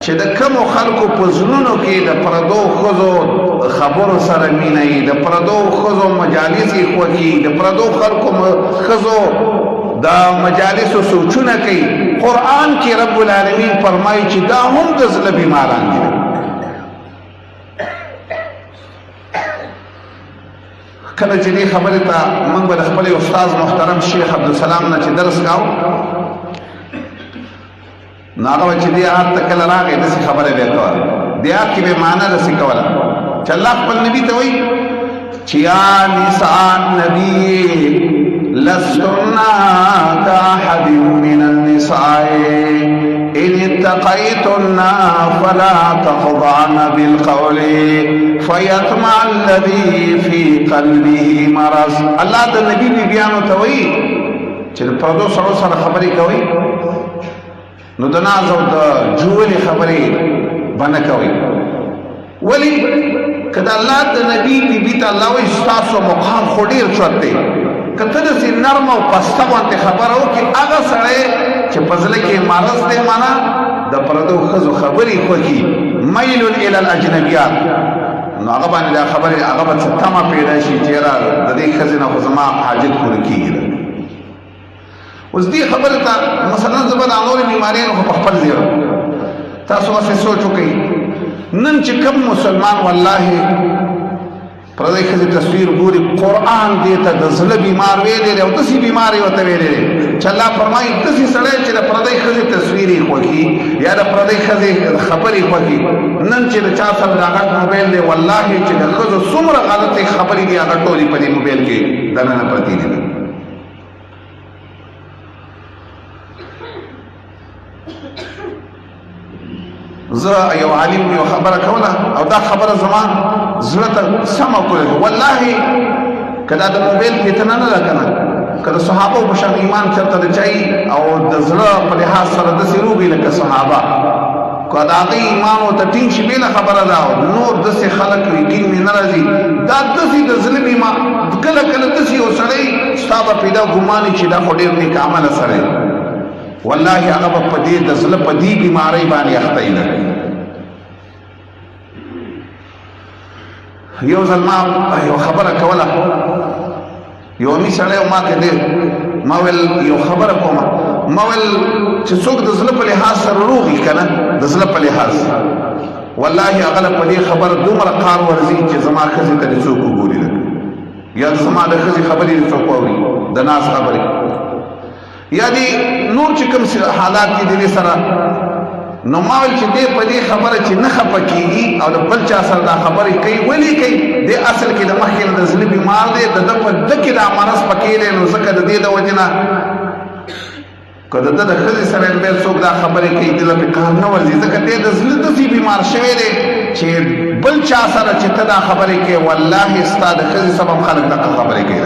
چې د کومو خلکو په زړونو کې د پردو ښځو خبرو سره مینه وي، د پردو ښځو مجالس یې خوښي، د پردو خلکو ښځو د مجالسو سوچونه کوي. قرآن کې رب العالمین فرمایي چې دا هم د زړه بیماران دي. کله چې دې خبرې ته موږ به د خپل استاد محترم شیخ عبدالسلام نه چې درس کاوه، نو هغه چې دې آیات ته کله راغی داسې خبره به یې کوله، دې آیات کې به یې معنا داسې کوله چې الله خپل نبي ته وایي چې یا نساء النبي لستن كأحد من النساء إن اتقيتن فلا تخضعن بالقول فيطمع الذي في قلبه مرض. الله د نبی بیانو ته وایي چې د پردو سړو سره خبرې کوي نو د ناز او د جوړې خبرې باندې کوي. ولی کله الله د نبی بیبي ته الله وایي ستاسو مقام خو ډېر چوت دی، کته داسې نرم او پسته باندې خبره وکړي هغه سړی چې په زړه کې مرض دی، معنا د پردو ښځو خبرې خوښي، میل الی الاجنبیات، نو هغه باندې دا خبرې هغه به څه تمه پیدا شي چې یاره د دې ښځې نه خو زما حاجت پوره کېږي. اوس دې خبرې ته مثلا زه به دا نورې بیماریانو خو په خپل ځای تاسو هسې سوچ وکړئ، نن چې کوم مسلمان والله پردی ښځې تصویر ګوري، قرآن دې ته د زړه بیمار ویلی دی او داسې بیمار یې ورته ویلی دی چې الله فرمایي داسې سړی چې د پردی ښځې تصویر یې خوښي یا د پردی ښځې خبرې خوښي، نن چې د چا سره دا غټ موبایل دی والله چې د ښځو څومره غلطې خبرې دي هغه ټولې په دې موبایل کې دننه پرتې دي. زه یو عالم یو خبره کوله او دا خبره زما زړه ته سمه کوله، والله کله د موبایل فتنه نه ده کنه، کله صحابه په شان ایمان چرته د چای او د زړه په لحاظ سره داسې روغي لکه صحابه که د هغې ایمان ورته ټینګ شي بېله خبره ده، نور داسې خلک یقین مې نه راځي دا داسې د زړه بیمار کله کله داسې یو سړی ستا به پیدا ګماني چې دا خو ډېر نیک عمله سړی، والله هغه به په دې د زړه په دې بیمارۍ باندې اخته یې لري. یو ځل ما یو خبره کوله، یو امي سړی ما ته دی ما ویل یو خبره کومه، ما ویل چې څوک د زړه په لحاظ سره روغ وي که نه د زړه په لحاظ، والله هغه له په دې خبره دومره کار ورځي چې زما ښځې ته دې څوک وګوري یا زما د ښځې خبرې دې څوک واوري، د ناز خبرې یا دې نور چې کوم حالات دي دې سره، نو ما ویل چې دې په دې خبره چې نه خفه کېږي او د بل چا سره دا خبرې کوي، ولې کوي؟ دې اصل کې د مخکې نه د زړه بیمار دی، د ده په ده کې دا مرض پکې دی، نو ځکه د دې د وجې نه که د ده د ښځې سره بیا څوک دا خبرې کوي دې له پې کار نه ورځي، ځکه دې د زړه داسې بیمار شوی دی چې بل چا سره چې ته دا خبرې کوي والله ستا د ښځې سبب خلک دغه خبرې کوي.